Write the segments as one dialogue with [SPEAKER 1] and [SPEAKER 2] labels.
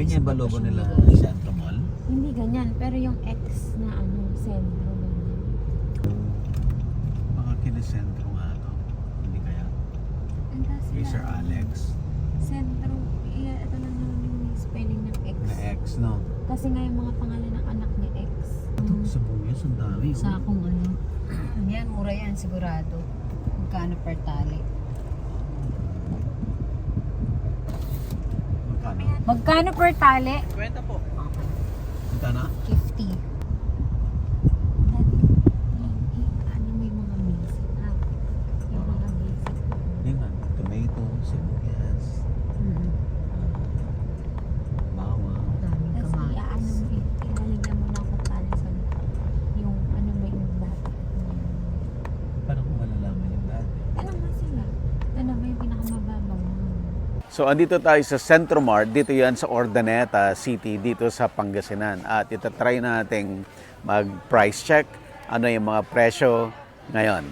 [SPEAKER 1] Ganyan ba logo nila Centro Mall?
[SPEAKER 2] Hindi ganyan, pero yung X na sentro ganyan.
[SPEAKER 1] Baka kinisentro nga to. Hindi kaya?
[SPEAKER 2] Anda sila.
[SPEAKER 1] Kay Sir Alex.
[SPEAKER 2] Sentro. Ito lang naman yung spelling ng X.
[SPEAKER 1] Na X, no?
[SPEAKER 2] Kasi nga yung mga pangalan ng anak ni X.
[SPEAKER 1] Ito sa Buyas, ang dami.
[SPEAKER 2] Sa akong
[SPEAKER 3] Yan, mura yan sigurado. Magkano per tali?
[SPEAKER 1] Magkano?
[SPEAKER 3] Magkano per tali?
[SPEAKER 1] 20 po. Magkano?
[SPEAKER 3] 50.
[SPEAKER 2] Ano mo yung mga basic ha? Yung mga basic.
[SPEAKER 1] Yung nga, tomato, sibuyas, bawang.
[SPEAKER 3] Daming
[SPEAKER 2] Tapos
[SPEAKER 3] kamatis.
[SPEAKER 2] ilalagyan mo ng comparison yung mo yung dati.
[SPEAKER 1] Paano kung malalaman yung dati?
[SPEAKER 2] Tanong mo sila. Tanong mo yung pinakamababaw.
[SPEAKER 1] So, andito tayo sa Centro Mart. Dito yan sa Urdaneta City, dito sa Pangasinan. At itatry nating mag-price check. Ano yung mga presyo ngayon.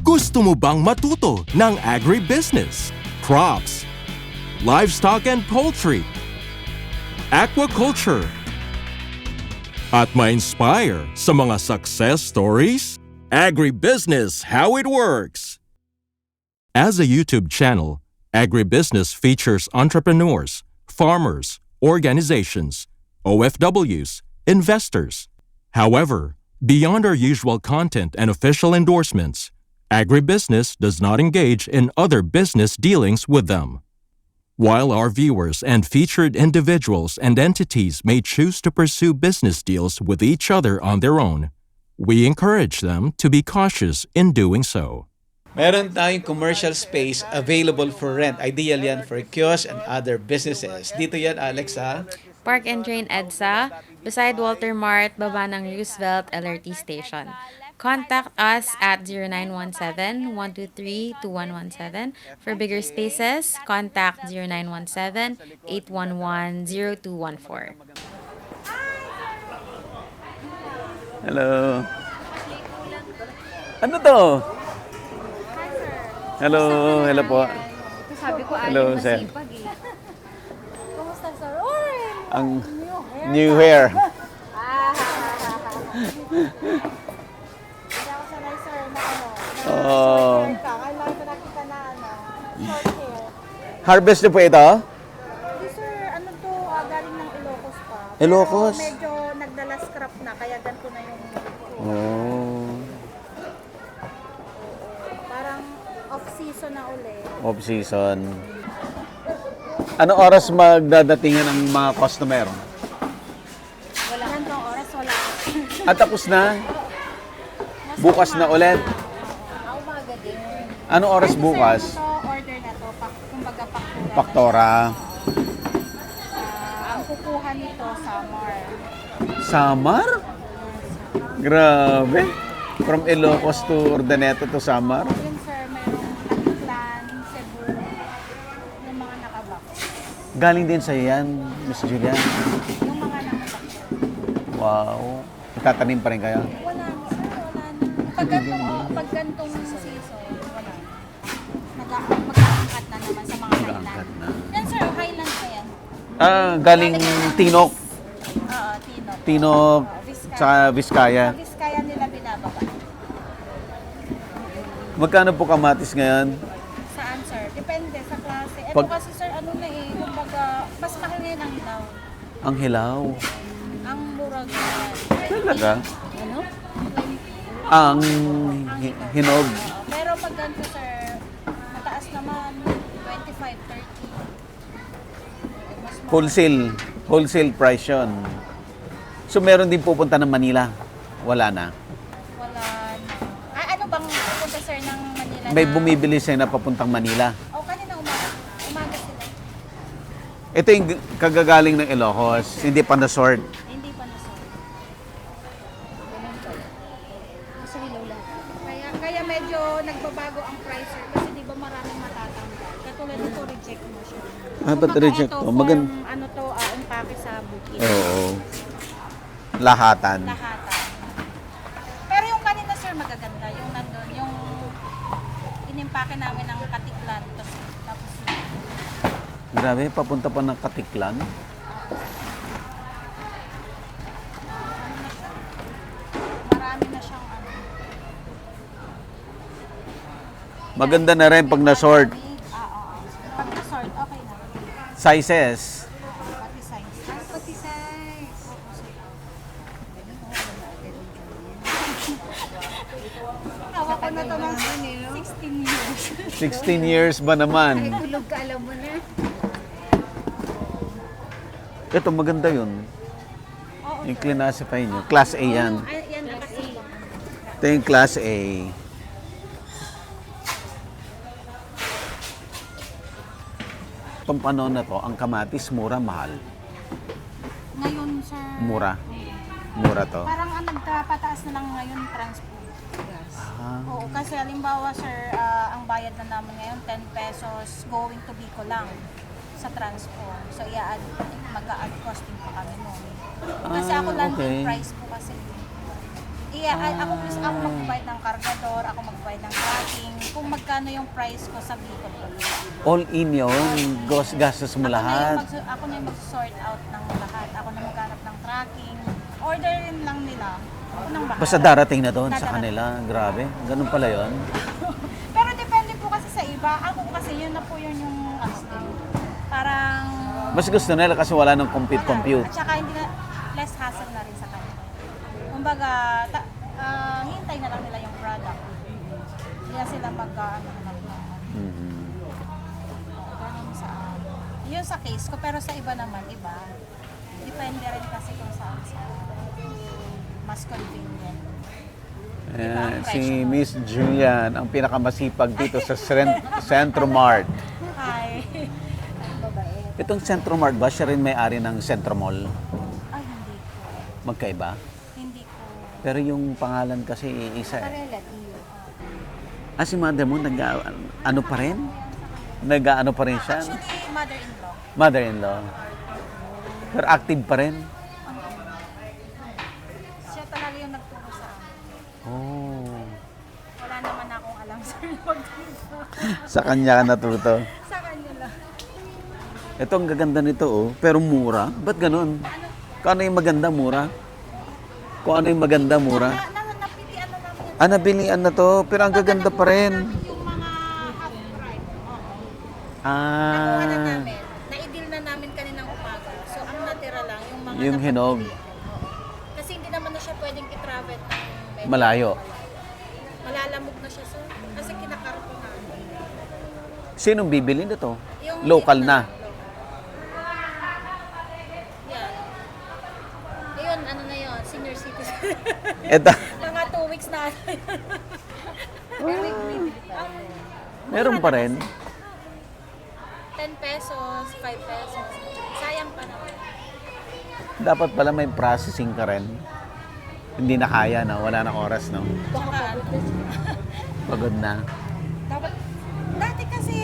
[SPEAKER 4] Gusto mo bang matuto ng agribusiness, crops, livestock and poultry, aquaculture, at ma-inspire sa mga success stories? Agribusiness, how it works! As a YouTube channel, Agribusiness features entrepreneurs, farmers, organizations, OFWs, investors. However, beyond our usual content and official endorsements, Agribusiness does not engage in other business dealings with them. While our viewers and featured individuals and entities may choose to pursue business deals with each other on their own, we encourage them to be cautious in doing so.
[SPEAKER 5] Meron tayong commercial space available for rent. Ideal yan for kiosks and other businesses. Dito yan, Alex, ha?
[SPEAKER 6] Park and Train EDSA, beside Walter Mart, baba ng Roosevelt LRT Station. Contact us at 0917-123-2117. For bigger spaces, contact 0917-811-0214.
[SPEAKER 1] Hello. Ano to? Hello, hello po.
[SPEAKER 3] Ito sabi ko,
[SPEAKER 1] Hello,
[SPEAKER 3] ayaw
[SPEAKER 1] sir.
[SPEAKER 3] masipag eh. Kumusta, sir? Oy!
[SPEAKER 1] Ang new hair.
[SPEAKER 3] Hindi ako sanay, sir, na
[SPEAKER 1] Oh.
[SPEAKER 3] short hair ka. Kailangan ko nakita na short hair.
[SPEAKER 1] Harvest niyo po ito?
[SPEAKER 3] Hindi, sir, galing ng Ilocos pa.
[SPEAKER 1] Ilocos?
[SPEAKER 3] Pero medyo nagdala scrap na, kaya ganito na yung
[SPEAKER 1] Oh.
[SPEAKER 3] parang off-season na uli.
[SPEAKER 1] Off season. Anong oras magdadatingan ang mga customer?
[SPEAKER 3] Wala. Gantong oras, wala.
[SPEAKER 1] At tapos na? Bukas na ulit?
[SPEAKER 3] Umaga din.
[SPEAKER 1] Anong oras bukas?
[SPEAKER 3] Sir, ito, order na to, kumbaga paktura.
[SPEAKER 1] Paktora.
[SPEAKER 3] Ang kukuha nito, summer.
[SPEAKER 1] Samar? Grabe. From Ilocos to Urdaneta to Samar.
[SPEAKER 3] Yun, sir, mayroong Atitlan, Cebu, yung mga nakabox.
[SPEAKER 1] Galing din sa yan, Miss Julian.
[SPEAKER 3] Yung mga nakabox.
[SPEAKER 1] Wow. Itatanim pa rin kayo?
[SPEAKER 3] Wala na, sir, wala na. Pag gantong season, wala. Mag-aangkat na naman sa mga
[SPEAKER 1] Mag-aangkat
[SPEAKER 3] highland.
[SPEAKER 1] na.
[SPEAKER 3] Yan, sir, highland pa yan.
[SPEAKER 1] Galing Tinok.
[SPEAKER 3] Tino.
[SPEAKER 1] Tinok sa Vizcaya.
[SPEAKER 3] Sa Vizcaya nila binababa.
[SPEAKER 1] Magkano po kamatis ngayon?
[SPEAKER 3] Saan, sir? Depende sa klase. Ito
[SPEAKER 1] Pag-
[SPEAKER 3] kasi, sir, kumbaga, mas mahal ngayon ang hilaw.
[SPEAKER 1] Ang hilaw.
[SPEAKER 3] Ang murag na.
[SPEAKER 1] Talaga?
[SPEAKER 3] Ano?
[SPEAKER 1] Ang hinog.
[SPEAKER 3] Pero pag ganito, sir, mataas naman, 25, 30. Mas mahal.
[SPEAKER 1] Wholesale price yun. So meron din pupunta ng Manila? Wala na.
[SPEAKER 3] Wala na. Ano bang pupunta, sir, ng Manila
[SPEAKER 1] May
[SPEAKER 3] na?
[SPEAKER 1] bumibili sa'yo na papuntang Manila.
[SPEAKER 3] O, kanina umaga. Umaga sila.
[SPEAKER 1] Ito yung kagagaling ng Ilocos, hindi pa na-sort.
[SPEAKER 3] Hindi pa na, sir. Ganun pa. Nasa hilaw lang. Kaya medyo nagbabago ang price, sir. Kasi di ba maraming matatanggal. Katulad nito, reject mo siya.
[SPEAKER 1] Ba't
[SPEAKER 3] Kumbaga,
[SPEAKER 1] reject
[SPEAKER 3] ito,
[SPEAKER 1] to?
[SPEAKER 3] impake sa bukid.
[SPEAKER 1] Oo. Lahatan.
[SPEAKER 3] Lahatan. Pero yung kanina, magaganda. Yung nandun, yung inimpake namin ng katiklan. Tapos
[SPEAKER 1] Grabe, papunta pa ng Katiklan.
[SPEAKER 3] marami na siyang ano.
[SPEAKER 1] Maganda na rin pag na-sort.
[SPEAKER 3] Pag na-sort, okay na.
[SPEAKER 1] Sizes.
[SPEAKER 3] Pati size.
[SPEAKER 2] Pati size.
[SPEAKER 3] Hawak ko na to ng 16 years.
[SPEAKER 1] 16 years ba naman?
[SPEAKER 2] Tulog ka, alam mo na.
[SPEAKER 1] Ito, maganda yun.
[SPEAKER 3] Oo.
[SPEAKER 1] Yung classify nyo. Class A yan.
[SPEAKER 3] Ay, yan na kasi.
[SPEAKER 1] Ito yung Class A. Itong panahon na to, ang kamatis, mura, mahal.
[SPEAKER 3] Ngayon, sir.
[SPEAKER 1] Mura. Mura to.
[SPEAKER 3] Parang ang nagpapataas na lang ngayon transport.
[SPEAKER 1] Ah,
[SPEAKER 3] Oo, kasi halimbawa, sir, ang bayad na namin ngayon, 10 pesos going to Bicol lang sa transport. So, mag-a-add costing po kami noon. Kasi ako landing
[SPEAKER 1] okay.
[SPEAKER 3] price po kasi. Ako magbayad ng kargador, ako magbayad ng tracking, kung magkano yung price ko sa Bicol.
[SPEAKER 1] all in yun. Gastos mo lahat.
[SPEAKER 3] Ako na yung mag-sort out ng lahat. Ako na maghanap ng tracking. Orderin lang nila. Ako nang bahala.
[SPEAKER 1] Basta darating na doon sa
[SPEAKER 3] Dadarating.
[SPEAKER 1] kanila. Grabe. Ganun pala yun.
[SPEAKER 3] Pero depende po kasi sa iba. Ako kasi yun na po yun yung parang
[SPEAKER 1] Mas gusto nila kasi wala nang compute.
[SPEAKER 3] At saka hindi na, less hassle na rin sa kanila. Kumbaga, hintay na lang nila yung product. Hindi na sila
[SPEAKER 1] Mhm.
[SPEAKER 3] ganun sa yun sa case ko, pero sa iba naman, iba. Depende rin kasi kung saan sa mas convenient.
[SPEAKER 1] Ayan, si Miss Julian, ang pinakamasipag dito sa Centro Mart.
[SPEAKER 3] Hi.
[SPEAKER 1] Itong Centro Mart ba, siya rin may-ari ng Centro Mall?
[SPEAKER 3] Ay, hindi ko.
[SPEAKER 1] Magkaiba?
[SPEAKER 3] Hindi ko.
[SPEAKER 1] Pero yung pangalan kasi isa eh.
[SPEAKER 2] Relative.
[SPEAKER 1] Si mother mo, ano pa rin? Nag-ano pa rin siya?
[SPEAKER 3] Actually, mother-in-law.
[SPEAKER 1] Mother-in-law. Pero active pa rin?
[SPEAKER 3] Siya talaga yung nagturo sa akin.
[SPEAKER 1] Oh.
[SPEAKER 3] Wala naman akong alam sa
[SPEAKER 1] Sa kanya ka natuto.
[SPEAKER 3] sa kanya lang.
[SPEAKER 1] Ito ang gaganda nito oh, pero mura. Ba't ganun? Kung ano yung maganda, mura? Kung ano yung maganda, mura?
[SPEAKER 3] Napilian na namin yan.
[SPEAKER 1] Nabilian na to, pero ang gaganda pa rin.
[SPEAKER 3] Yung mga half-price. Oo.
[SPEAKER 1] Ah,
[SPEAKER 3] Nakuha na namin. Na-i-deal na namin kaninang umaga. So, ang natira lang, yung mga
[SPEAKER 1] yung hinog.
[SPEAKER 3] Kasi hindi naman na siya pwedeng i-travel ng medyo
[SPEAKER 1] Malayo.
[SPEAKER 3] Malalamog na siya, sir. Kasi kinakarpo na.
[SPEAKER 1] Sinong bibili nito?
[SPEAKER 3] Yung
[SPEAKER 1] Local
[SPEAKER 3] dito
[SPEAKER 1] na.
[SPEAKER 3] Yan. Ayun, ano na yun, senior citizen.
[SPEAKER 1] Ito,
[SPEAKER 3] Mga 2 weeks na.
[SPEAKER 1] meron pa rin.
[SPEAKER 3] 10 pesos, 5 pesos. Sayang pa naman.
[SPEAKER 1] Dapat pala may processing ka rin. Hindi na kaya na, wala na oras no.
[SPEAKER 3] Tsaka,
[SPEAKER 1] Pagod na.
[SPEAKER 3] dapat, dati kasi,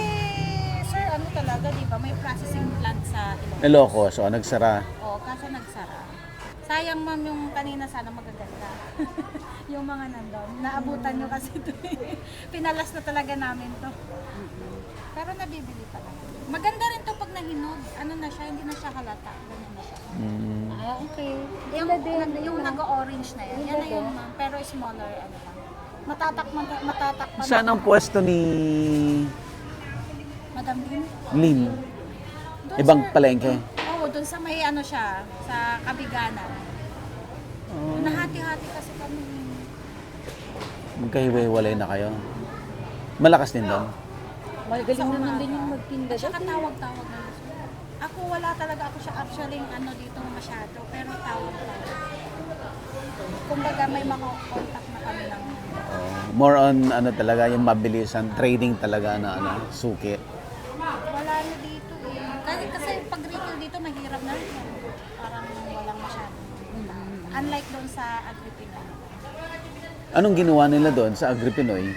[SPEAKER 3] sir, ano talaga, di ba, may processing plant sa Ilocos.
[SPEAKER 1] Ilocos, so nagsara.
[SPEAKER 3] Oo, kaso nagsara. Sayang, ma'am, yung kanina sana magaganda. Yung mga nandun. Naabutan nyo kasi ito. Pinalas na talaga namin to. Pero nabibili pa lang. Maganda rin to pag nahinog. Ano na siya, hindi na siya halata. Ganyan na siya.
[SPEAKER 2] Okay.
[SPEAKER 3] Yung nag-orange na yan. Yan na yun, ma'am. Pero smaller, ano lang. Matatakman.
[SPEAKER 1] Saan ang pwesto ni
[SPEAKER 3] Madam Lin?
[SPEAKER 1] Lin?
[SPEAKER 3] Doon,
[SPEAKER 1] Ibang
[SPEAKER 3] sir.
[SPEAKER 1] palengke?
[SPEAKER 3] Oo, doon sa may ano siya, sa Kabiganan. Nahati-hati kasi kami.
[SPEAKER 1] Magkahiwa-hiwalay na kayo. Malakas din doon.
[SPEAKER 2] Magaling naman din yung magtinda.
[SPEAKER 3] At saka tawag-tawag na siya. Ako wala talaga ako siya actually ano dito masyado, pero tawag-tawag. Kumbaga may mga contact na kami ng
[SPEAKER 1] More on ano talaga, yung mabilisan, trading talaga na ano, suki.
[SPEAKER 3] wala na dito eh. Kasi pag retail dito mahirap na rin. Parang walang masyado. Unlike doon sa Agripina.
[SPEAKER 1] Anong ginawa nila doon sa Agripinoy?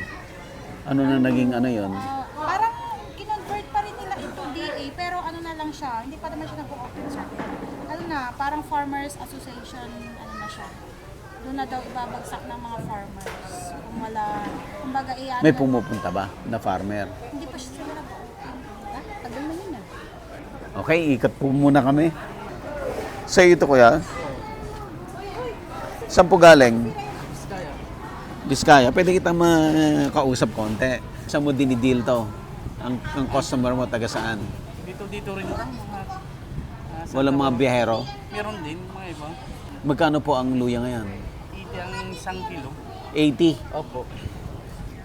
[SPEAKER 1] Ano na naging ano yon?
[SPEAKER 3] Parang kinonvert pa rin nila ito DA, pero ano na lang siya, hindi pa naman siya nag-open siya. Ano na, parang Farmers Association, ano na siya. Doon na daw ibabagsak ng mga farmers. Kung kumbaga iyan.
[SPEAKER 1] May pumupunta ba na farmer?
[SPEAKER 3] Hindi pa siya sila na po. Tagal na yun
[SPEAKER 1] Okay, ikat po muna kami. Sa ito kuya? Saan po galing? Biskaya. Pwede kita makausap konti. Saan mo dinidil to? Ang customer mo taga saan?
[SPEAKER 7] Dito rin lang mga
[SPEAKER 1] Walang mga biyahero?
[SPEAKER 7] meron din mga iba.
[SPEAKER 1] Magkano po ang luya ngayon?
[SPEAKER 7] Iti ang 1 kilo.
[SPEAKER 1] 80.
[SPEAKER 7] Opo.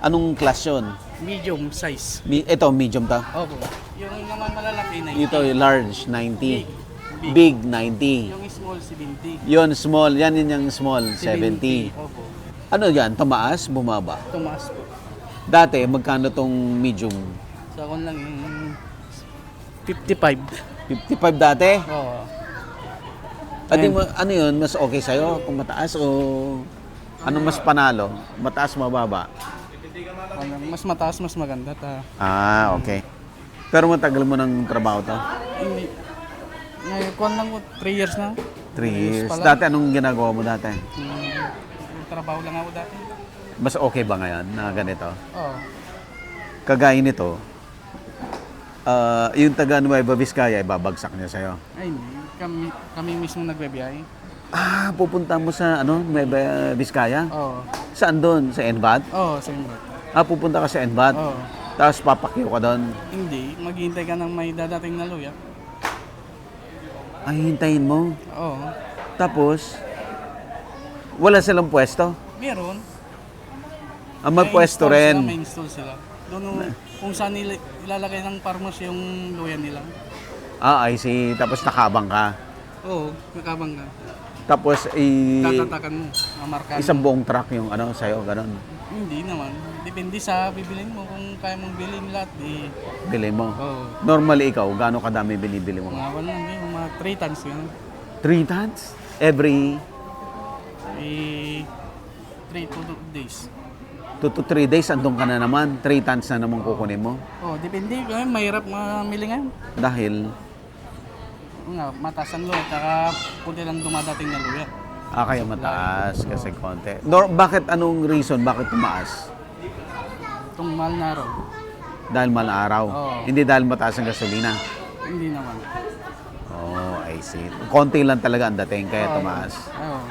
[SPEAKER 1] Anong class yun?
[SPEAKER 7] Medium size.
[SPEAKER 1] Ito, medium ta.
[SPEAKER 7] Opo. Yung naman malalaki na
[SPEAKER 1] Ito, large, 90. Big, 90.
[SPEAKER 7] Yung small 70.
[SPEAKER 1] Yun, small. Yan yung small, 70.
[SPEAKER 7] Opo.
[SPEAKER 1] Ano yan? Tumaas? Bumaba?
[SPEAKER 7] Tumaas po.
[SPEAKER 1] Dati, magkano tong medium?
[SPEAKER 7] Sa akong lang yung 55.
[SPEAKER 1] 55 dati?
[SPEAKER 7] Oo.
[SPEAKER 1] Ano yun? Mas okay sa'yo? Kung mataas o ano mas panalo? Mataas, mababa?
[SPEAKER 7] Mas mataas, mas maganda.
[SPEAKER 1] Okay. Pero matagal mo ng trabaho to?
[SPEAKER 7] Hindi. Ngayon, kuwan lang po, 3 years na.
[SPEAKER 1] 3 years.
[SPEAKER 7] pa lang.
[SPEAKER 1] Dati, anong ginagawa mo dati?
[SPEAKER 7] Trabaho lang ako dati.
[SPEAKER 1] Mas okay ba ngayon na ganito?
[SPEAKER 7] Oo.
[SPEAKER 1] Kagaya nito, yung taga Nueva Vizcaya, ibabagsak niya sa'yo.
[SPEAKER 7] Ay, hindi. Kami mismo nagbebiyahe.
[SPEAKER 1] Pupunta mo sa Nueva Vizcaya?
[SPEAKER 7] Oo.
[SPEAKER 1] Saan doon? Sa Envad?
[SPEAKER 7] Oo, sa inyo.
[SPEAKER 1] Pupunta ka sa Envad?
[SPEAKER 7] Oo.
[SPEAKER 1] Tapos papakyo ka doon?
[SPEAKER 7] Hindi. Maghihintay ka ng may dadating na luya.
[SPEAKER 1] Ay, hintayin mo.
[SPEAKER 7] Oo.
[SPEAKER 1] Tapos, wala silang pwesto?
[SPEAKER 7] Meron.
[SPEAKER 1] May pwesto rin.
[SPEAKER 7] May install sila. Doon kung saan ilalagay ng farmers yung luya nila.
[SPEAKER 1] I see. Tapos nakabang ka.
[SPEAKER 7] Oo, kakabang ka.
[SPEAKER 1] Tapos,
[SPEAKER 7] Tatatakan mo, mamarkahan.
[SPEAKER 1] isang buong truck yung sa'yo, ganun.
[SPEAKER 7] Hindi naman. Depende sa bibilin mo. Kung kaya mong bilhin lahat,
[SPEAKER 1] Bili mo.
[SPEAKER 7] Oo.
[SPEAKER 1] Normally, ikaw, gaano kadami binibili mo?
[SPEAKER 7] Mga wala lang, mga 3 tons yun.
[SPEAKER 1] 3 tons? Every
[SPEAKER 7] 3 to 2 days.
[SPEAKER 1] 2 to 3 days, andun ka na naman. 3 tons na naman kukunin mo.
[SPEAKER 7] Oh, depende. Mahirap mamili ngayon.
[SPEAKER 1] Dahil,
[SPEAKER 7] Mataas ang luya, tsaka puti lang dumadating na luya.
[SPEAKER 1] kaya mataas kasi konti. Bakit, anong reason? Bakit tumaas?
[SPEAKER 7] Itong mahal na araw.
[SPEAKER 1] Dahil malaaraw.
[SPEAKER 7] Oo.
[SPEAKER 1] Hindi dahil mataas ang gasolina.
[SPEAKER 7] Hindi naman.
[SPEAKER 1] I see. Konti lang talaga ang dating, kaya tumaas.
[SPEAKER 7] Oo.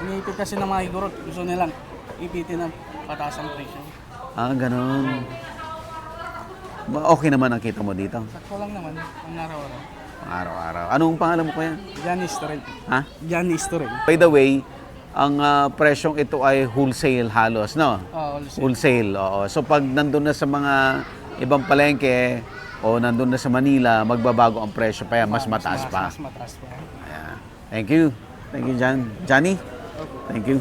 [SPEAKER 7] Iniipit kasi ng mga igorot. Gusto nilang ipitin ng pataas ang presyo.
[SPEAKER 1] Ganun. Okay naman ang kita mo dito.
[SPEAKER 7] Sakto lang naman, ang araw-araw.
[SPEAKER 1] Araw-araw. Anong pangalan mo kuya?
[SPEAKER 7] Johnny Storel.
[SPEAKER 1] Ha?
[SPEAKER 7] Johnny Storel.
[SPEAKER 1] By the way, ang presyong ito ay wholesale halos, no?
[SPEAKER 7] Also,
[SPEAKER 1] Wholesale, oo. So pag nandun na sa mga ibang palengke o nandun na sa Manila, magbabago ang presyo pa yan, mas mataas pa.
[SPEAKER 7] Mas mataas pa.
[SPEAKER 1] Ayan. Thank you. Thank you, Johnny. Thank you.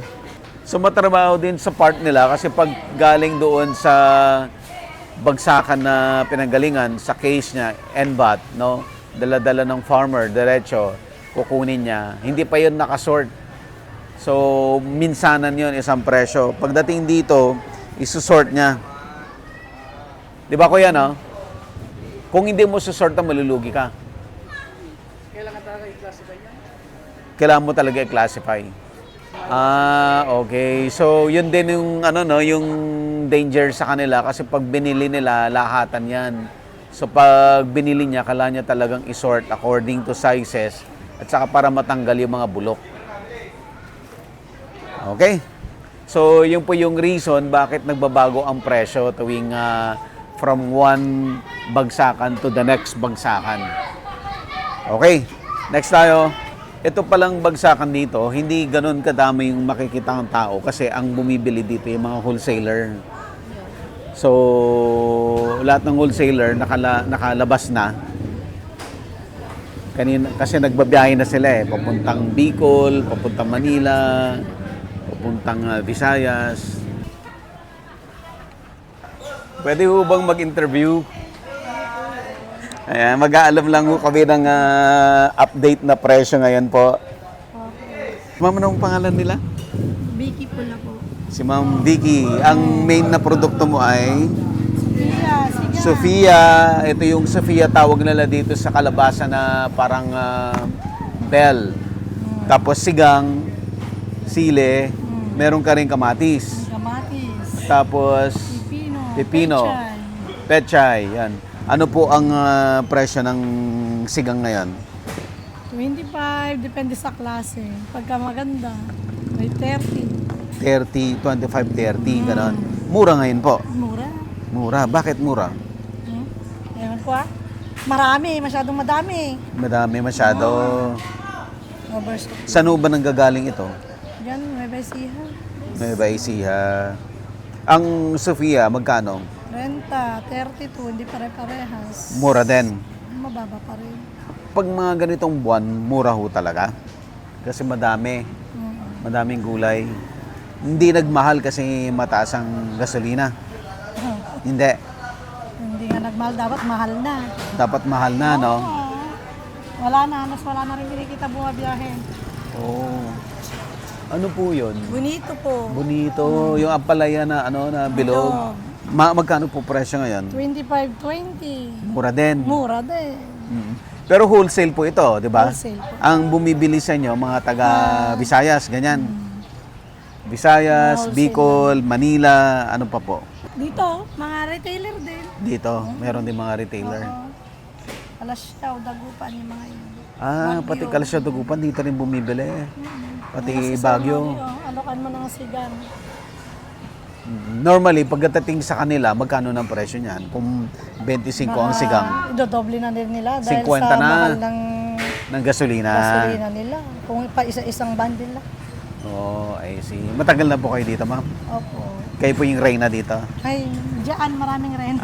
[SPEAKER 1] So matrabaho din sa part nila kasi pag galing doon sa bagsakan na pinanggalingan, sa case niya, NBAT, no? Dala-dala ng farmer, diretso, kukunin niya. Hindi pa yun nakasort. So, minsanan yun, isang presyo. Pagdating dito, isusort niya. Di ba kuya, no? Kung hindi mo susort, malulugi ka.
[SPEAKER 7] Kailangan talaga i-classify yan?
[SPEAKER 1] Kailangan mo talaga i-classify. Okay. So, yun din yung, yung danger sa kanila kasi pag binili nila, lahatan yan. So, pag binili niya, kailangan niya talagang isort according to sizes at saka para matanggal yung mga bulok. Okay? So, yun po yung reason bakit nagbabago ang presyo tuwing from one bagsakan to the next bagsakan. Okay, next tayo. Ito palang bagsakan dito, hindi ganun kadami yung makikita ng tao kasi ang bumibili dito yung mga wholesaler. So, lahat ng wholesaler nakalabas na. Kasi nagbabiyahe na sila papuntang Bicol, papuntang Manila, papuntang Visayas. Pwede ho bang mag-interview? Ayan, mag-aalam lang ho kami ng update na presyo ngayon po. Ma'am, anong pangalan nila?
[SPEAKER 2] Vicky pula po.
[SPEAKER 1] Si Ma'am Vicky. Ang main na produkto mo ay?
[SPEAKER 3] Sige.
[SPEAKER 1] Sofia. Ito yung Sofia, tawag nila dito sa kalabasa na parang bell. Tapos sigang, sile, meron ka rin kamatis.
[SPEAKER 3] Kamatis.
[SPEAKER 2] kamatis,
[SPEAKER 1] Tapos, pipino. Pechay. Yan. Ano po ang presyo ng sigang ngayon?
[SPEAKER 2] 25, depende sa klase. Pagka maganda, may 30.
[SPEAKER 1] 30, 25, 30, ganon. Mura ngayon po.
[SPEAKER 2] Mura.
[SPEAKER 1] Mura. Bakit mura?
[SPEAKER 2] Ewan ko Marami, masyadong madami.
[SPEAKER 1] Madami masyado.
[SPEAKER 2] Overstock.
[SPEAKER 1] Saan ba nanggagaling ito?
[SPEAKER 2] Yan, may basiha.
[SPEAKER 1] May Baisiha. Ang Sofia, magkano?
[SPEAKER 2] Renta, 32, hindi pare-parehas.
[SPEAKER 1] Mura din.
[SPEAKER 2] Mababa pa rin.
[SPEAKER 1] Pag mga ganitong buwan, mura ho talaga. Kasi madami. Madaming gulay. Hindi nagmahal kasi mataas ang gasolina. Hindi.
[SPEAKER 2] Hindi nga nagmahal, dapat mahal na.
[SPEAKER 1] Dapat mahal na, no?
[SPEAKER 2] Wala na, halos wala na rin kinikita bumabiyahe.
[SPEAKER 1] Oo. Ano po yun?
[SPEAKER 2] Bonito po.
[SPEAKER 1] Bonito. Yung ampalaya na, na bilog. Magkano po presyo ngayon?
[SPEAKER 2] 25-20.
[SPEAKER 1] Mura din.
[SPEAKER 2] Mura din.
[SPEAKER 1] Pero wholesale po ito, di ba?
[SPEAKER 2] Wholesale po.
[SPEAKER 1] Ang bumibili sa inyo, mga taga Visayas, ganyan. Visayas,
[SPEAKER 2] Wholesale.
[SPEAKER 1] Bicol, Manila, ano pa po?
[SPEAKER 2] Dito, mga retailer din.
[SPEAKER 1] Dito, meron din mga retailer.
[SPEAKER 2] Alasyaw, Dagupan, yung mga yun.
[SPEAKER 1] Pati Kalasyaw, Dagupan, dito rin bumibili. Pati Baguio.
[SPEAKER 2] Alokan mo ng sigan.
[SPEAKER 1] Normally, pagdating sa kanila, magkano ng presyo niyan? Kung 25 ang sigang,
[SPEAKER 2] Idodoble na din nila dahil
[SPEAKER 1] 50
[SPEAKER 2] sa
[SPEAKER 1] na.
[SPEAKER 2] mahal ng
[SPEAKER 1] ng gasolina.
[SPEAKER 2] gasolina nila. Kung pa isa-isang bundle lang.
[SPEAKER 1] Oh, I see. Matagal na po kayo dito, ma'am?
[SPEAKER 2] Opo.
[SPEAKER 1] Kayo po yung reyna dito?
[SPEAKER 2] Ay, diyan maraming rent.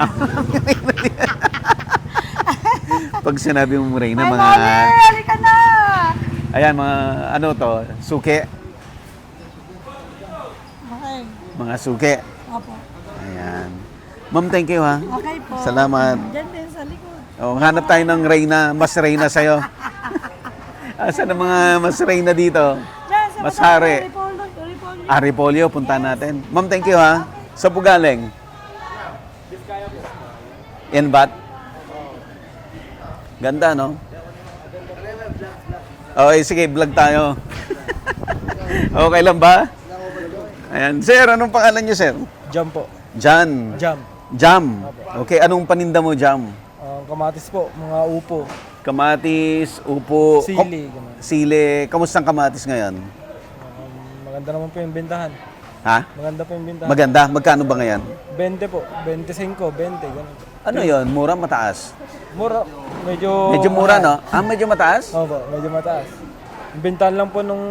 [SPEAKER 1] Pag sinabi mong reyna,
[SPEAKER 2] Ay,
[SPEAKER 1] mga...
[SPEAKER 2] Mami, halika na!
[SPEAKER 1] Ayan, mga ano to, suke.
[SPEAKER 2] Okay.
[SPEAKER 1] Mga suke.
[SPEAKER 2] Opo.
[SPEAKER 1] Ayan. Ma'am, thank you ha.
[SPEAKER 2] Okay po.
[SPEAKER 1] Salamat.
[SPEAKER 2] Diyan din sa likod.
[SPEAKER 1] Oh, hanap tayo ng reyna, mas reyna sa'yo. Asan ang mga mas reyna dito?
[SPEAKER 2] Diyan, sa
[SPEAKER 1] Mas
[SPEAKER 2] baba,
[SPEAKER 1] hari.
[SPEAKER 2] Repolyo.
[SPEAKER 1] Repolyo, punta natin. Ma'am, thank you ha. Sa po galing? Inbat? Ganda, no? Okay, sige, vlog tayo. Okay lang ba? Ayan. Sir, anong pangalan niyo, sir?
[SPEAKER 7] Jam po.
[SPEAKER 1] Jan.
[SPEAKER 7] Jam.
[SPEAKER 1] Jam. Okay, anong paninda mo, Jam?
[SPEAKER 7] Kamatis po, mga upo.
[SPEAKER 1] Kamatis, upo,
[SPEAKER 7] Sili, ganun.
[SPEAKER 1] sili. Kamusta ang kamatis ngayon?
[SPEAKER 7] Maganda naman po yung bintahan.
[SPEAKER 1] Ha?
[SPEAKER 7] Maganda po yung bintahan.
[SPEAKER 1] Maganda. Magkano ba ngayon?
[SPEAKER 7] 20 po, 25, 20, ganun.
[SPEAKER 1] Ano yon? Mura, mataas?
[SPEAKER 7] Mura, medyo...
[SPEAKER 1] Medyo mura, no? Medyo mataas?
[SPEAKER 7] Opo, medyo mataas. Yung bintahan lang po nung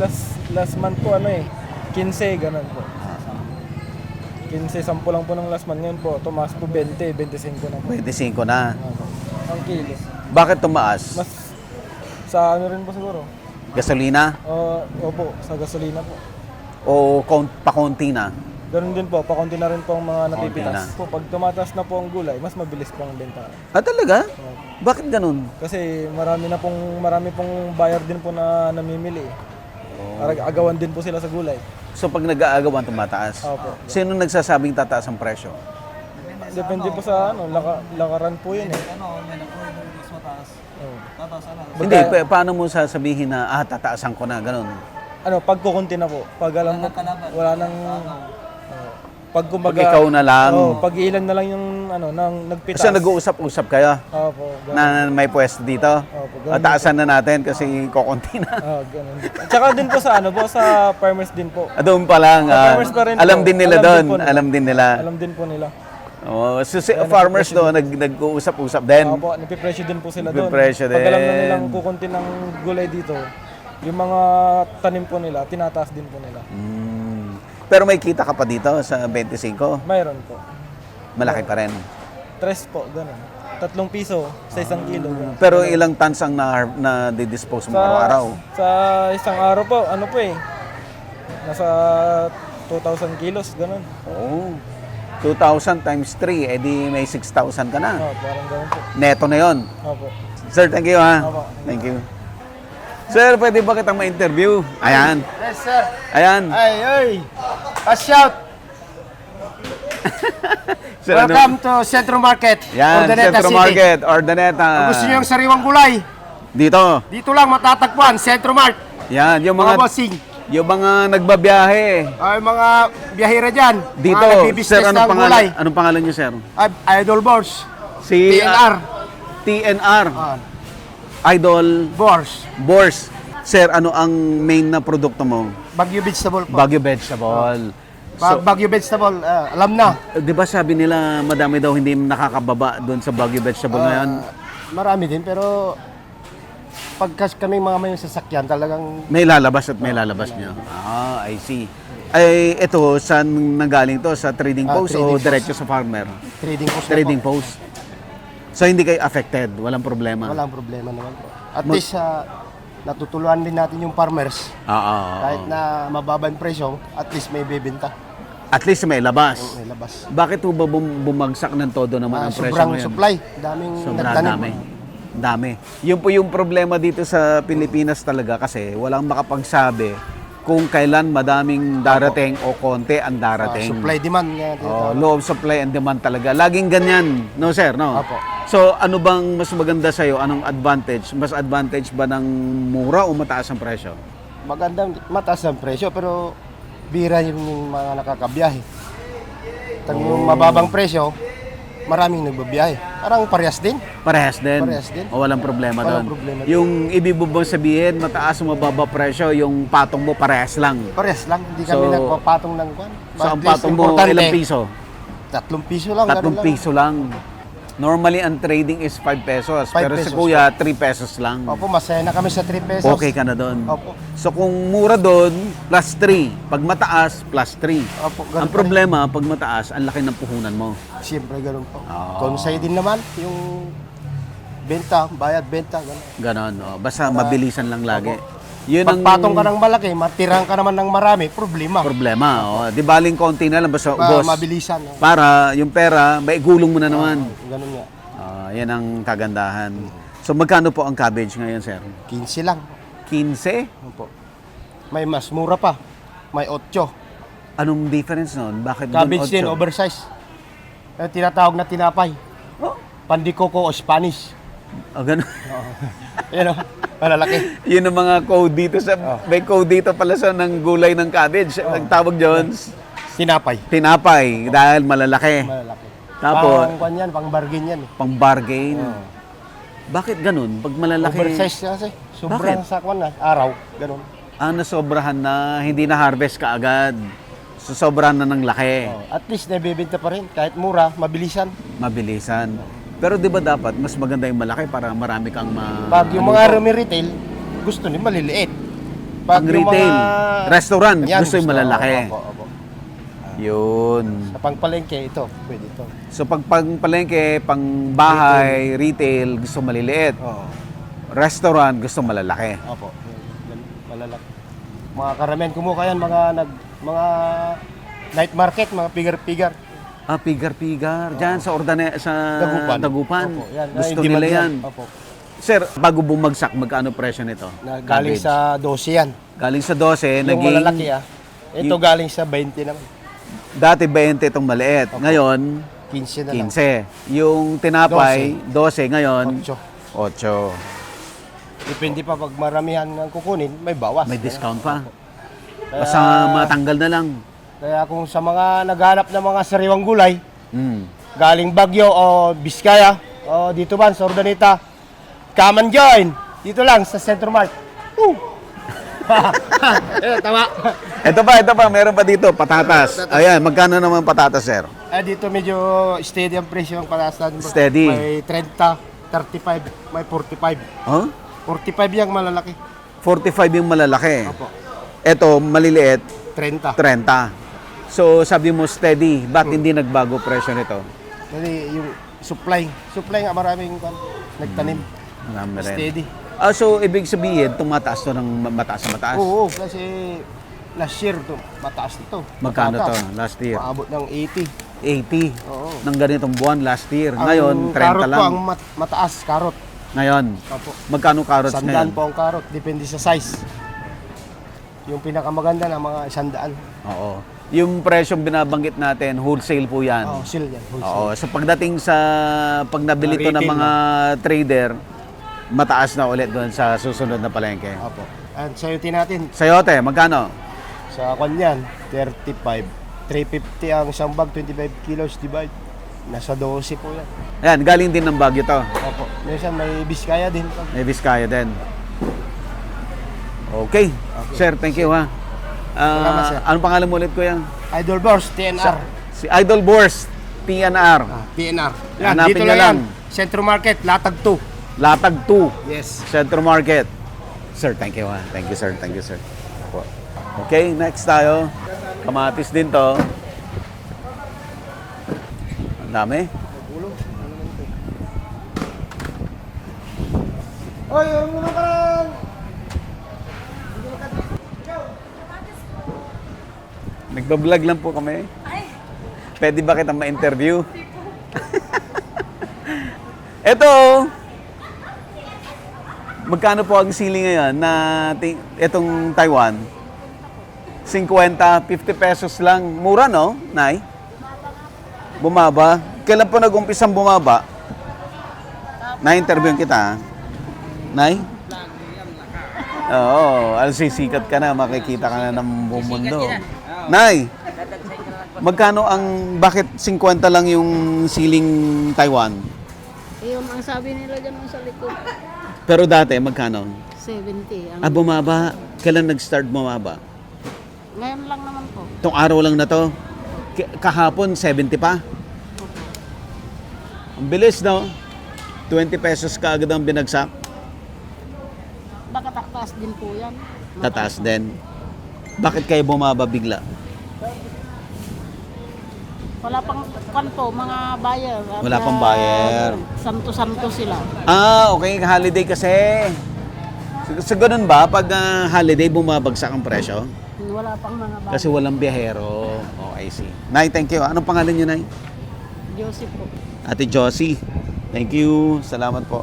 [SPEAKER 7] last month po, 15, ganun po. 15, 10 lang po nung last month. Ngayon po, tumaas po 20, 25 na po.
[SPEAKER 1] 25 na.
[SPEAKER 7] Opo. Ang kilo.
[SPEAKER 1] Bakit tumaas?
[SPEAKER 7] Mas sa ano rin po siguro.
[SPEAKER 1] Gasolina?
[SPEAKER 7] Opo, sa gasolina po.
[SPEAKER 1] O pakonti na?
[SPEAKER 7] Ganun din po, pakunti na rin po ang mga napipitas.
[SPEAKER 1] na.
[SPEAKER 7] Po, pag tumataas na po ang gulay, mas mabilis po ang benta.
[SPEAKER 1] Talaga? Bakit ganun?
[SPEAKER 7] Kasi marami pong buyer din po na namimili. Agawan din po sila sa gulay.
[SPEAKER 1] So pag nag-aagawan, tumataas?
[SPEAKER 7] Opo.
[SPEAKER 1] Sino nagsasabing tataas ang presyo?
[SPEAKER 7] Depende po sa lakaran po yun eh.
[SPEAKER 1] Hindi, paano mo sasabihin na, tataasan ko na, ganun?
[SPEAKER 7] Pag kukunti na po. Pag alam mo, wala nang... pag kumbaga...
[SPEAKER 1] Pag ikaw na lang.
[SPEAKER 7] Pag ilan na lang yung nang nagpitas.
[SPEAKER 1] Kasi nag-uusap-usap kayo
[SPEAKER 7] Opo, ganun.
[SPEAKER 1] na may pwesto dito.
[SPEAKER 7] Opo, ganun.
[SPEAKER 1] Taasan na natin kasi kukunti na.
[SPEAKER 7] Ganun. Tsaka din po sa sa farmers din po.
[SPEAKER 1] Doon pa lang.
[SPEAKER 7] Farmers pa rin
[SPEAKER 1] alam
[SPEAKER 7] po.
[SPEAKER 1] din nila
[SPEAKER 7] Alam
[SPEAKER 1] doon.
[SPEAKER 7] din po nila.
[SPEAKER 1] Alam din nila.
[SPEAKER 7] Alam din po nila.
[SPEAKER 1] So, farmers doon, nag-uusap-usap din.
[SPEAKER 7] Opo, napipresyo din po sila doon.
[SPEAKER 1] Napipresyo
[SPEAKER 7] Pag alam na
[SPEAKER 1] din.
[SPEAKER 7] nilang kukunti ng gulay dito, yung mga tanim po nila, tinataas din po nila.
[SPEAKER 1] Pero may kita ka pa dito sa 25.
[SPEAKER 7] Mayroon po.
[SPEAKER 1] Malaki pa rin.
[SPEAKER 7] 3 po, ganun. 3 piso sa 1 kilo. Ganun.
[SPEAKER 1] Pero ilang tons ang na-dispose mo araw-araw?
[SPEAKER 7] Sa isang araw po, nasa 2,000 kilos, ganun.
[SPEAKER 1] Oo. 2,000 times 3, edi may 6,000 ka na.
[SPEAKER 7] Parang ganun po.
[SPEAKER 1] Neto na yon.
[SPEAKER 7] Opo.
[SPEAKER 1] Sir, thank you ha.
[SPEAKER 7] Opo.
[SPEAKER 1] Thank you. Sir, pwede ba kitang ma-interview? Ayan.
[SPEAKER 8] Yes, sir.
[SPEAKER 1] Ayan.
[SPEAKER 8] Ay. Pass out.
[SPEAKER 1] Sir,
[SPEAKER 8] Welcome to Centro Market,
[SPEAKER 1] Yan,
[SPEAKER 8] Urdaneta
[SPEAKER 1] Centro
[SPEAKER 8] City.
[SPEAKER 1] Market, Urdaneta.
[SPEAKER 8] Kung gusto niyo yung sariwang gulay,
[SPEAKER 1] Dito.
[SPEAKER 8] dito lang matatagpuan, Centro Mart.
[SPEAKER 1] Yan, yung
[SPEAKER 8] Mga
[SPEAKER 1] mga
[SPEAKER 8] bossing.
[SPEAKER 1] Yung mga nagbabiyahe.
[SPEAKER 8] Ay, mga biyahera dyan.
[SPEAKER 1] Dito,
[SPEAKER 8] mga nagbibusiness
[SPEAKER 1] sir,
[SPEAKER 8] ng gulay.
[SPEAKER 1] anong pangalan niyo, sir?
[SPEAKER 8] Ay, Idol Bors.
[SPEAKER 1] Si
[SPEAKER 8] TNR.
[SPEAKER 1] TNR.
[SPEAKER 8] Ah,
[SPEAKER 1] Idol
[SPEAKER 8] Bors.
[SPEAKER 1] Bors. Sir, ano ang main na produkto mo?
[SPEAKER 8] Baguio Vegetable po.
[SPEAKER 1] Baguio vegetable. So,
[SPEAKER 8] Baguio Vegetable, alam na.
[SPEAKER 1] di ba sabi nila madami daw hindi nakakababa doon sa Baguio vegetable ngayon?
[SPEAKER 8] Marami din, pero pagkas kami mga may sasakyan, talagang
[SPEAKER 1] May lalabas at may lalabas niyo. Ah, I see. Ay, ito, saan nanggaling to? Sa trading post o
[SPEAKER 8] trading post.
[SPEAKER 1] diretso sa farmer?
[SPEAKER 8] trading post.
[SPEAKER 1] Trading post. So, hindi kayo affected? Walang problema?
[SPEAKER 8] Walang problema naman po. At least, natutulungan din natin yung farmers. Kahit na mababang presyo, at least may bibenta.
[SPEAKER 1] At least may labas.
[SPEAKER 8] May labas.
[SPEAKER 1] Bakit po ba bumagsak ng todo naman ang presyo
[SPEAKER 8] Sobrang
[SPEAKER 1] ngayon?
[SPEAKER 8] supply. Daming
[SPEAKER 1] Sobrang
[SPEAKER 8] nagtanim.
[SPEAKER 1] dami. Dami. Yun po yung problema dito sa Pilipinas talaga kasi walang makapagsabi kung kailan madaming darating o konti ang darating.
[SPEAKER 8] Supply demand. Nga,
[SPEAKER 1] Oh, law of supply and demand talaga. Laging ganyan. No, sir? No?
[SPEAKER 8] Opo.
[SPEAKER 1] So, ano bang mas maganda sa'yo? Anong advantage? Mas advantage ba ng mura o mataas ang presyo?
[SPEAKER 8] Magandang mataas ang presyo, pero bira yung mga nakakabiyahe. Yung mababang presyo, maraming nagbabiyahe. Parang parehas din.
[SPEAKER 1] Parehas din.
[SPEAKER 8] Parehas din.
[SPEAKER 1] O walang problema
[SPEAKER 8] Walang
[SPEAKER 1] doon.
[SPEAKER 8] problema din.
[SPEAKER 1] Yung ibig mo bang sabihin, mataas o mababa presyo, yung patong mo parehas lang.
[SPEAKER 8] Parehas lang. Hindi kami
[SPEAKER 1] So,
[SPEAKER 8] nagpapatong ng kwan.
[SPEAKER 1] So, ang
[SPEAKER 8] At least,
[SPEAKER 1] patong mo,
[SPEAKER 8] importante,
[SPEAKER 1] ilang piso?
[SPEAKER 8] 3 piso lang.
[SPEAKER 1] 3
[SPEAKER 8] ganun lang.
[SPEAKER 1] piso lang. Normally, ang trading is 5 pesos.
[SPEAKER 8] 5
[SPEAKER 1] pero si
[SPEAKER 8] pesos.
[SPEAKER 1] kuya, 3 pesos lang.
[SPEAKER 8] Opo, masaya na kami sa 3 pesos.
[SPEAKER 1] Okay ka na doon.
[SPEAKER 8] Opo.
[SPEAKER 1] So, kung mura doon, plus 3. Pag mataas, plus 3.
[SPEAKER 8] Opo, ganun
[SPEAKER 1] Ang problema, pag mataas, ang laki ng puhunan mo.
[SPEAKER 8] Siyempre, ganun po.
[SPEAKER 1] Oo.
[SPEAKER 8] Konsay din naman, yung benta, bayad, benta, ganun.
[SPEAKER 1] Ganon. Oh. Basta mabilisan lang lagi. Yun ang
[SPEAKER 8] Pagpatong ka ng malaki, matirang ka naman ng marami, problema.
[SPEAKER 1] problema. Oh. Di baling konti na lang, basta ubos.
[SPEAKER 8] Mabilisan. No?
[SPEAKER 1] Para yung pera, maigulong mo na naman.
[SPEAKER 8] Ganun nga.
[SPEAKER 1] Yan ang kagandahan. So, magkano po ang cabbage ngayon, sir?
[SPEAKER 8] 15 lang.
[SPEAKER 1] 15?
[SPEAKER 8] Opo. May mas mura pa. May 8.
[SPEAKER 1] Anong difference nun? Bakit
[SPEAKER 8] Cabbage din,
[SPEAKER 1] doon 8?
[SPEAKER 8] oversize. Tinatawag na tinapay.
[SPEAKER 1] Oh.
[SPEAKER 8] Pandikoko o Spanish.
[SPEAKER 1] Ganun.
[SPEAKER 8] Yan o, malalaki.
[SPEAKER 1] Yun ang mga code dito sa may code dito pala sa ng gulay ng cabbage. Nagtawag doon
[SPEAKER 8] Tinapay.
[SPEAKER 1] tinapay dahil malalaki.
[SPEAKER 8] Malalaki.
[SPEAKER 1] Tapos
[SPEAKER 8] Pang kwan yan, pang bargain yan.
[SPEAKER 1] pang bargain. Bakit ganun? Pag malalaki,
[SPEAKER 8] Oversize kasi. Sobrang sa kwan na, araw. Ganun.
[SPEAKER 1] nasobrahan na, hindi na harvest kaagad. So, sobrahan na ng laki.
[SPEAKER 8] At least nabibenta pa rin. Kahit mura, mabilisan.
[SPEAKER 1] Mabilisan. Pero di ba dapat mas maganda yung malaki para marami kang
[SPEAKER 8] Pag yung mga retail, gusto nila maliliit.
[SPEAKER 1] Pag
[SPEAKER 8] yung
[SPEAKER 1] retail, restaurant,
[SPEAKER 8] yan,
[SPEAKER 1] gusto yung malalaki.
[SPEAKER 8] Opo, opo.
[SPEAKER 1] Yun.
[SPEAKER 8] Sa pangpalengke, ito, pwede ito.
[SPEAKER 1] So pag palengke, pang bahay, retail, gusto maliliit.
[SPEAKER 8] Oo.
[SPEAKER 1] Restaurant, gusto malalaki.
[SPEAKER 8] Opo. Malalaki. Mga karamihan kumuha yan, mga night market, mga pigar-pigar.
[SPEAKER 1] Pigar-pigar. Diyan sa sa Dagupan.
[SPEAKER 8] Opo, yan.
[SPEAKER 1] Gusto
[SPEAKER 8] Ay,
[SPEAKER 1] nila
[SPEAKER 8] demand
[SPEAKER 1] yan.
[SPEAKER 8] Opo.
[SPEAKER 1] Sir, bago bumagsak, magkano presyo nito?
[SPEAKER 8] Galing
[SPEAKER 1] Cabbage.
[SPEAKER 8] sa 12 yan.
[SPEAKER 1] Galing sa 12,
[SPEAKER 8] Yung
[SPEAKER 1] naging...
[SPEAKER 8] malalaki Ito galing sa 20 naman.
[SPEAKER 1] Dati 20 itong maliit. Ngayon,
[SPEAKER 8] 15 na lang.
[SPEAKER 1] 15. Yung tinapay, 12. Ngayon,
[SPEAKER 8] 8.
[SPEAKER 1] 8.
[SPEAKER 8] Depende pa pag maramihan ng kukunin, may bawas.
[SPEAKER 1] May discount pa.
[SPEAKER 8] Kaya,
[SPEAKER 1] Basta matanggal na lang.
[SPEAKER 8] kaya kung sa mga naghanap ng mga sariwang gulay,
[SPEAKER 1] galing
[SPEAKER 8] Baguio o Biskaya o dito man sa Urdaneta, come and join. Dito lang sa Centro Mart. Tawa.
[SPEAKER 1] Ito pa, meron pa dito, patatas. Ayan, magkano naman patatas, sir?
[SPEAKER 8] Dito medyo steady ang presyo ng patatas.
[SPEAKER 1] Steady.
[SPEAKER 8] May 30, 35, may 45.
[SPEAKER 1] Huh?
[SPEAKER 8] 45 yung malalaki.
[SPEAKER 1] 45 yung malalaki.
[SPEAKER 8] Opo.
[SPEAKER 1] Ito, maliliit,
[SPEAKER 8] 30.
[SPEAKER 1] 30. So, sabi mo steady, ba't hindi nagbago presyo nito?
[SPEAKER 8] Kasi yung supply nga maraming nagtanim.
[SPEAKER 1] Marami rin.
[SPEAKER 8] Steady.
[SPEAKER 1] So, ibig sabihin, tumataas to ng mataas na mataas?
[SPEAKER 8] Oo, kasi last year to, mataas ito.
[SPEAKER 1] Magkano to
[SPEAKER 8] Mataas.
[SPEAKER 1] last year?
[SPEAKER 8] Maabot ng 80.
[SPEAKER 1] 80
[SPEAKER 8] Oo.
[SPEAKER 1] ng ganitong buwan last year. Ngayon, 30
[SPEAKER 8] carrot
[SPEAKER 1] lang.
[SPEAKER 8] po ang mataas, carrot.
[SPEAKER 1] Ngayon,
[SPEAKER 8] Opo.
[SPEAKER 1] magkano carrots
[SPEAKER 8] 100
[SPEAKER 1] ngayon?
[SPEAKER 8] po ang carrot, depende sa size. Yung pinakamaganda na mga 100.
[SPEAKER 1] Oo. Yung presyong binabanggit natin, wholesale po yan.
[SPEAKER 8] Oh, sale yan. Wholesale.
[SPEAKER 1] Oo. So pagdating sa pag nabili to ng
[SPEAKER 8] Retail
[SPEAKER 1] mga trader, mataas na ulit doon sa susunod na palengke.
[SPEAKER 8] Opo. At sayote natin,
[SPEAKER 1] Sayote, magkano?
[SPEAKER 8] sa kanyan, 35. 350 ang isang bag, 25 kilos divide. Nasa 12 po yan.
[SPEAKER 1] Ayan, galing din ng Baguio to.
[SPEAKER 8] Opo. Minsan may Biskaya din.
[SPEAKER 1] May Vizcaya din. Okay. Sir, thank you ha.
[SPEAKER 8] Salamat, sir.
[SPEAKER 1] Anong pangalan mo ulit, kuya?
[SPEAKER 8] Idol Bors, TNR.
[SPEAKER 1] Si Idol Bors, PNR.
[SPEAKER 8] PNR. Yan,
[SPEAKER 1] Hanapin
[SPEAKER 8] dito
[SPEAKER 1] niyo
[SPEAKER 8] lang yan.
[SPEAKER 1] lang.
[SPEAKER 8] Centro Market, Latag 2.
[SPEAKER 1] Latag 2,
[SPEAKER 8] Yes.
[SPEAKER 1] Centro Market. Sir, thank you ha. Thank you, sir. Thank you, sir. Opo. Okay, next tayo. Kamatis din to. Ang dami.
[SPEAKER 8] Oy, muna ka lang.
[SPEAKER 1] Nagbablog lang po kami. Pwede ba kitang ma-interview? Ito, magkano po ang sili ngayon na itong Taiwan? 50, 50 pesos lang. Mura, no, Nay? Bumaba. Kailan po nag-umpisang bumaba? Na-interview kita, Nay? Oo, sisikat ka na, makikita ka na ng buong mundo. Nay, magkano bakit 50 lang yung siling Taiwan?
[SPEAKER 2] Yung ang sabi nila dyan sa likod,
[SPEAKER 1] Pero dati, magkano?
[SPEAKER 2] 70.
[SPEAKER 1] Bumaba. Kailan nag-start bumaba?
[SPEAKER 2] Ngayon lang naman po.
[SPEAKER 1] Itong araw lang na to. Kahapon, 70 pa. Ang bilis, no? 20 pesos kaagad ang binagsak.
[SPEAKER 2] Baka taktas din po yan.
[SPEAKER 1] Tataas din. Bakit kayo bumaba bigla?
[SPEAKER 2] Wala pang kanto, mga buyer. At,
[SPEAKER 1] Wala pang buyer.
[SPEAKER 2] Santo-santo sila.
[SPEAKER 1] Okay. Holiday kasi. So, ganun ba? Pag holiday, bumabagsak ang presyo?
[SPEAKER 2] Wala pang mga buyer.
[SPEAKER 1] Kasi walang biyahero. Oh, I see. Nay, thank you. Anong pangalan niyo, Nay?
[SPEAKER 2] Joseph po.
[SPEAKER 1] Ate Josie. Thank you. Salamat po.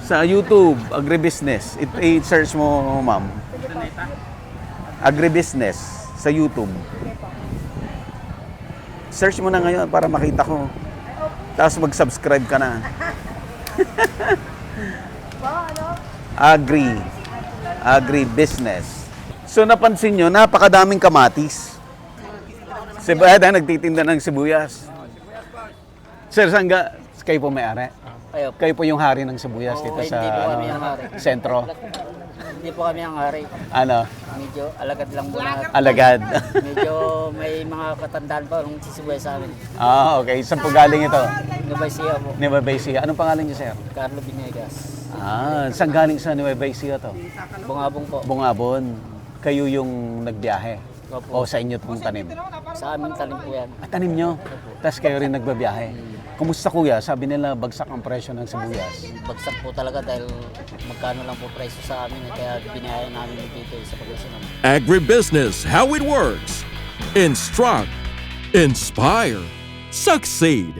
[SPEAKER 1] Sa YouTube, agribusiness. I-search mo, ma'am. Agribusiness sa YouTube. Search mo na ngayon para makita ko. Tapos mag-subscribe ka na. Agribusiness. So napansin nyo, napakadaming kamatis. Nagtitinda ng sibuyas. Sir, kayo po may-ari? Kayo po yung hari ng sibuyas dito sa
[SPEAKER 9] hindi po kami ang hari.
[SPEAKER 1] sentro.
[SPEAKER 9] Hindi po kami ang hari.
[SPEAKER 1] Ano?
[SPEAKER 9] Medyo alagad lang po lahat.
[SPEAKER 1] Alagad.
[SPEAKER 9] Medyo may mga katandaan pa nung sisibay sa amin.
[SPEAKER 1] Okay. Saan po galing ito?
[SPEAKER 9] Nueva Ecija po.
[SPEAKER 1] Nueva Ecija. Anong pangalan niyo, sir?
[SPEAKER 9] Carlo Binegas.
[SPEAKER 1] Saan galing sa Nueva Ecija to?
[SPEAKER 9] Bungabong po.
[SPEAKER 1] Bungabon. Kayo yung nagbiyahe?
[SPEAKER 9] Opo.
[SPEAKER 1] O sa inyo pong tanim?
[SPEAKER 9] Sa aming talim po yan.
[SPEAKER 1] Tanim nyo? Tapos kayo rin nagbabiyahe? Kumusta, kuya? Sabi nila bagsak ang presyo ng sibuyas.
[SPEAKER 9] Bagsak po talaga dahil magkano lang po presyo sa amin. Kaya binayayan namin dito sa pagkasinan.
[SPEAKER 4] Agribusiness, how it works. Instruct, inspire, succeed.